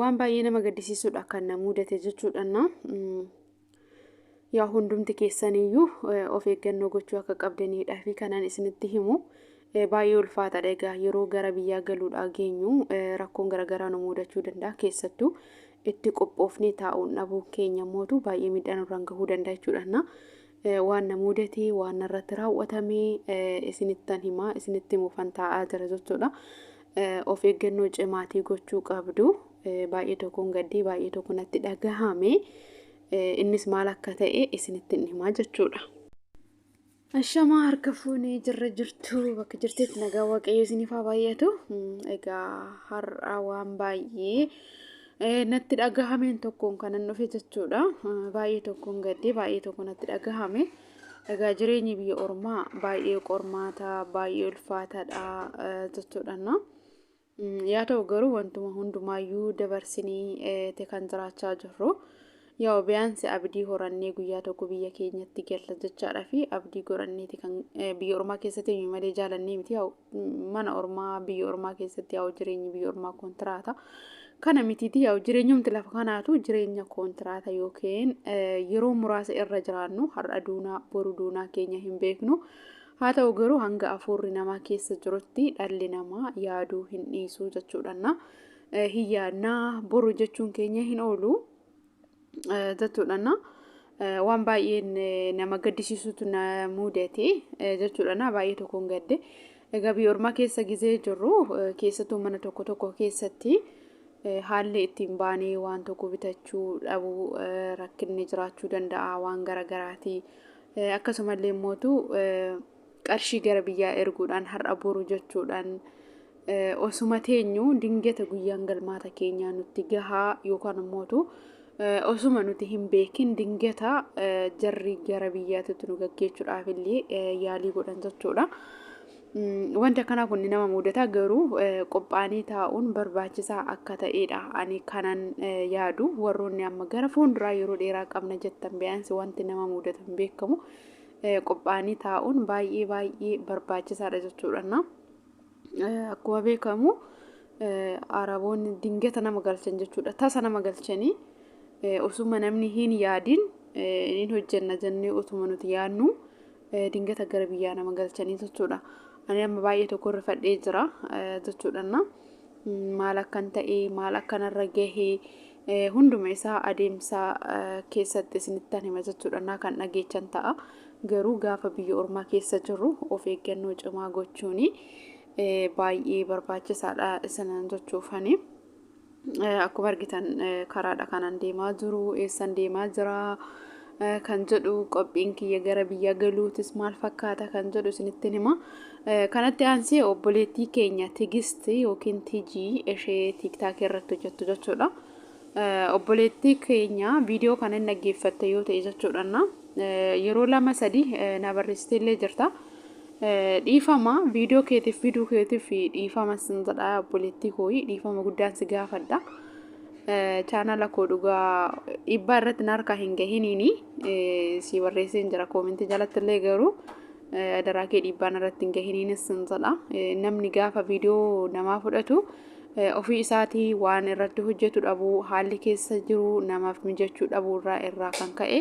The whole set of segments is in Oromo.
waan baay'ee nama gaddisiisudha kan na mudate jechuudhaan yaa hundumti keessaniyyuu of eeggannoo gochuu akka qabdanidha fi kanaan isinitti himu baay'ee ulfaataadha. Egaa yeroo gara biyyaa galuudhaa geenyu rakkoon garaagaraa nu mudachuu danda'a. Keessattuu itti qophoofnee taa'uun dhabuu keenya mootu baay'ee miidhaan irraan gahuu danda'a jechuudha. Waan na mudatee waan irratti raawwatamee isinittan himaa isinitti mufan taa'aa jira jechuudha. Of eeggannoo cimaatii gochuu qabdu. Baay'ee tokkoon gaddee baay'ee tokko natti dhagahame innis maal akka ta'e isinitti himaa jechuudha. Ashamaa harka fuunee jirra jirtu bakka jirtetti nagaa waaqayyo isiniif haa baay'atu. Egaa har'a waan baay'ee natti dhagahameen tokkoon kanan dhufe jechuudha. Baay'ee tokkoon gaddee baay'ee tokko natti dhagahame. Egaa jireenyi biyya ormaa baay'ee qormaata baay'ee ulfaataadha jechuudha. Yaa ta'u garuu wantuma hundumaayyuu dabarsinii kan jiraachaa jirru. Yaa obiyaansi abdii horannee guyyaa tokko biyya keenyatti galla jechaadha fi abdii goranneeti kan biyya ormaa keessatti malee jaalannee miti. Mana ormaa biyya ormaa keessatti jireenyi biyya ormaa kontiraata. Kana mitiiti jireenyumti lafa kanaatu jireenya kontiraata yookiin yeroo muraasa irra jiraannu har'a duunaa boru duunaa keenya hin beeknu. Haa ta'u garuu hanga afuurri namaa keessa jirutti dhalli namaa yaaduu hin dhiisuu jechuudha. Hin yaadnaa boru jechuun keenya hin oolu jechuudha. Waan baay'een nama gaddisiisutu na mudate jechuudha. Baay'ee tokkoon gadde. Egaa biyya ormaa keessa gizee jirru keessattuu mana tokko keessatti haalli ittiin baanee waan tokko bitachuu dhabuu rakkinni jiraachuu danda'a waan garaagaraati. Akkasumallee mootu qarshii gara biyyaa erguudhaan har'a boru jechuudhaan osuma teenyu dingata guyyaan galmaata keenyaa nutti gahaa yookaan immoo osuma nuti hin beekin dingata jarri gara biyyaatti nu gaggeessuudhaaf illee yaalii godhan jechuudha. Wanta kana kun nama mudata garuu qophaa'anii taa'uun barbaachisaa akka ta'edha. Ani kanan yaadu warroonni amma gara fuulduraa yeroo dheeraa qabna jettan bi'aansi wanti nama mudatan beekamu. Qophaa'anii taa'uun baay'ee barbaachisaadha jechuudha. Akkuma beekamu Araboonni dingata nama galchan jechuudha. Tasa nama galchanii osuma namni hin yaadin hin hojjenna jennee osuma nuti yaadnu dingata gara biyyaa nama galchanii jechuudha. Ani amma baay'ee tokko rifadhee jira jechuudha. Maal akkan ta'e maal akkanarra gahee hunduma isaa adeemsa keessatti isinittan hima jechuudha kan dhageechan ta'a. Garuu gaafa biyya ormaa keessa jirru of eeggannoo cimaa gochuun baay'ee barbaachisaadha isanan jechuufani. Akkuma argitan karaadha kanan deemaa jiru eessan deemaa jira kan jedhu qophiin kiyya gara biyya galuutis maal fakkaata kan jedhu isinitti hima. Kanatti aansee obboleettii keenya Tigisti yookiin Tijii ishee TikTok irratti hojjettu jechuudha. Obboleettii keenya viidiyoo kana hin dhaggeeffatte yoo ta'e jechuudha. Yeroo lama sadii na barreessitee illee jirta. Dhiifama viidiyoo keetiif dhiifama sin jedha obboleettii kooyi dhiifama guddaan si gaafadha. Chaanala koo dhugaa dhiibbaa irratti narka hin gahiniini si barreesseen jira koomentii jalatti illee garuu daraa kee dhiibbaan irratti hin gahiniinis sin jedha. Namni gaafa viidiyoo namaa fudhatu ofii isaatii waan irratti hojjetu dhabu haalli keessa jiru namaaf mijachuu dhabu irraa kan ka'e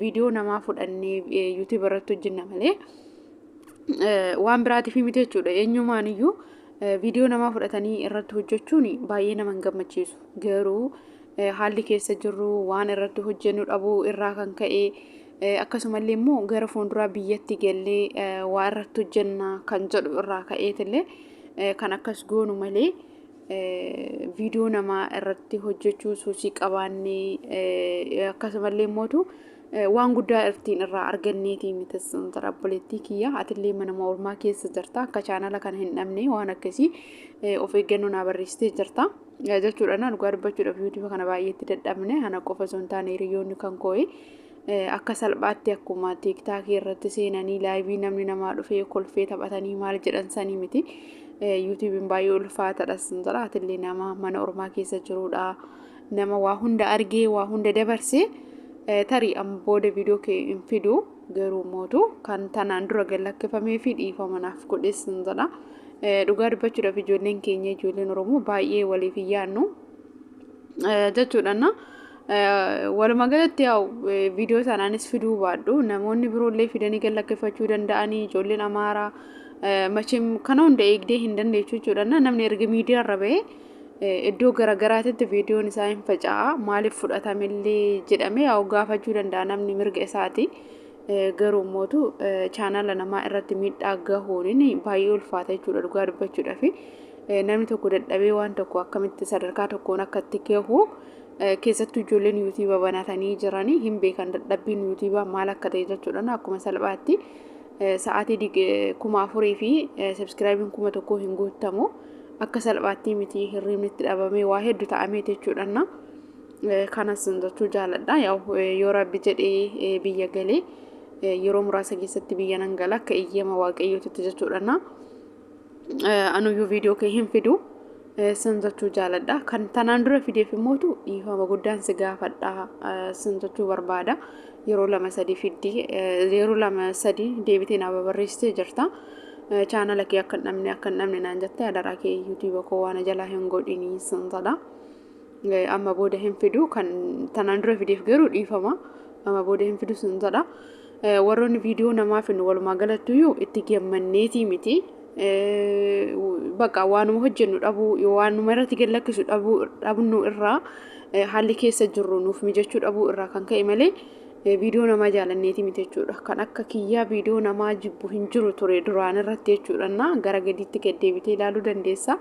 viidiyoo namaa fudhannee YouTube irratti hojjenna malee waan biraatiif miti jechuudha. Eenyumaan iyyuu viidiyoo namaa fudhatanii irratti hojjechuun baay'ee nama gammachiisu. Garuu haalli keessa jiru waan irratti hojjennu dhabu irraa kan ka'e akkasumallee immoo gara fuulduraa biyyatti gallee waa irratti hojjenna kan jedhu irraa ka'eetillee kan akkas goonu malee viidiyoo namaa irratti hojjechuu suusii qabaannee akkasumallee immoo waan guddaa irtiin irraa arganneeti mitas obboleettii kiyya atillee mana ormaa keessa jirta akka chaanala kana hin dhabne waan akkasii of eeggannoo na barreessitee jirta jechuudha. Dhugaa dubbachuudhaaf YouTube kana baay'eetti dadhabne ana qofa osoo hin taane hiriyoonni kan koo'e akka salphaatti akkuma TikTok irratti seenanii laayivii namni namaa dhufee kolfee taphatanii maal jedhan sanii miti. YouTube'n baay'ee ulfaataadha sin jedha atillee nama mana ormaa keessa jirudha. Nama waa hunda argee waa hunda dabarsee tarii booda viidiyoo kee hin fidu garuu mootu kan tanaan dura gallakkifamee fi dhiifama naaf godhes sin jedha. Dhugaa dubbachuudhaaf ijoolleen keenya ijoolleen Oromoo baay'ee waliif yaannu jechuudha. Walumaa galatti yaa'u viidiyoo sanaanis fiduu baadhu namoonni biroollee fidanii gallakkifachuu danda'anii ijoolleen amaaraa machim kana hunda eegdee hin dandeechu jechuudha. Namni erga miidiyaa irra ba'ee iddoo garaagaraatitti viidiyoon isaa hin faca'a maaliif fudhatamillee jedhamee yaa'u gaafachuu danda'a namni mirga isaati. Garuu mootu chaanala namaa irratti miidhaa gahuun baay'ee ulfaata jechuudha dhugaa dubbachuudhaaf. Namni tokko dadhabee waan tokko akkamitti sadarkaa tokkoon akkatti gahu keessattuu ijoolleen yuutuuba banatanii jiranii hin beekan dadhabbiin yuutuubaa maal akka ta'e jechuudha. Akkuma salphaatti sa'aatii 4,000 fi sabskiraayibiin 1,000 hin guutamu akka salphaatti miti hirribni itti dhabamee waa hedduu ta'amee jechuudha. Kanas jechuu jaaladha yoo rabbi jedhee biyya galee yeroo muraasa keessatti biyya nan gala akka eeyyama waaqayyootti jechuudha. Anuyyuu viidiyoo kee hin fidu san jechuu jaaladha. Kan tanaan dura fideef immootu dhiifama guddaan si gaafadha san jechuu barbaada. Yeroo 2-3 fiddi yeroo 2-3 deebitee naa barreessitee jirta. Chaanala kee akka namni naan jettee adaraa kee yuutuuba koo waan jalaa hin godhinii san jedha. Amma booda hin fidu kan tanaan dura fideef garuu dhiifama amma booda hin fidu san jedha. Warroonni viidiyoo namaa finnu walumaa galattuyyuu itti gammanneetii miti. Bakka waanuma hojjennu dhabuu waanuma irratti gallakkisu dhabnu irraa haalli keessa jirru nuuf mijachuu dhabuu irraa kan ka'e malee viidiyoo namaa jaalanneeti miti jechuudha. Kan akka kiyyaa viidiyoo namaa jibbu hin jiru ture duraan irratti jechuudha. Gara gadiitti gaddeebitee ilaaluu dandeessa.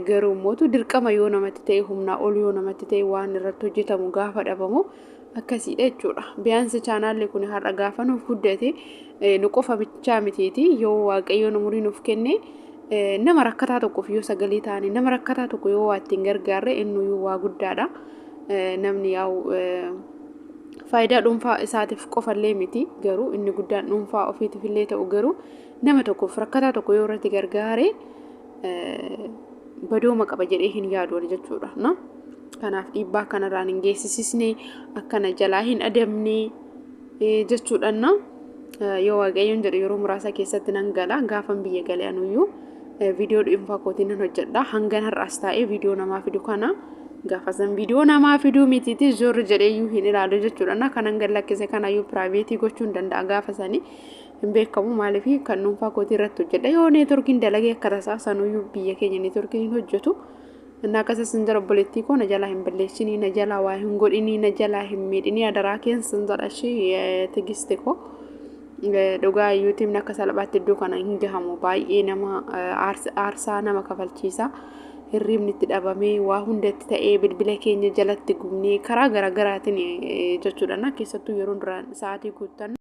Garuu mootu dirqama yoo namatti ta'e humnaa ol yoo namatti ta'e waan irratti hojjetamu gaafa dhabamu akkasiidha jechuudha. Biyaansi chaanaalli kun har'a gaafa nuuf guddate nu qofa bichaa mitiiti yoo waaqayyoon umurii nuuf kenne nama rakkataa tokkoof yoo sagalee taane nama rakkataa tokko yoo waa ittiin gargaarre innuyyuu waa guddaadha. Namni yaa'u faayidaa dhuunfaa isaatiif qofallee miti garuu inni guddaan dhuunfaa ofiitiif illee ta'u garuu nama tokkoof rakkataa tokko yoo irratti gargaare badooma qaba jedhee hin yaadu jechuudha. Kanaaf dhiibbaa kanarraan hin geessisne akkana jalaa hin adamne jechuudha. Yoo waaqayyoon jedhu yeroo muraasa keessatti nan gala gaafan biyya galee anuyyuu viidiyoo dhuunfaa kootiin nan hojjedha. Hangan har'aas taa'ee viidiyoo namaa fidu kana gaafa san viidiyoo namaa fiduu mitiiti zorri jedheeyyuu hin ilaalu jechuudha. Kanan gallakkise kanayyuu piraayiveetii gochuun danda'a gaafa sanii hin beekamu maaliif kan dhuunfaa kootii irratti hojjedha. Yoo neetworkiin dalagee akka tasaa sanuyyuu biyya keenya neetworkiin hojjetu. Akkasa sinjara obboleettii koo na jalaa hin balleessinii na jalaa waa hin godhinii na jalaa hin miidhinii adaraa keessa sinjadhashii tigiste koo dhugaa yuutiin akka salphaatti iddoo kana hin gahamu baay'ee nama aarsaa nama kafalchiisa. Hirribni itti dhabamee waa hundatti ta'ee bilbila keenya jalatti gubnee karaa garaagaraatiin jechuudha. Keessattuu yeroo duraan sa'aatii guuttan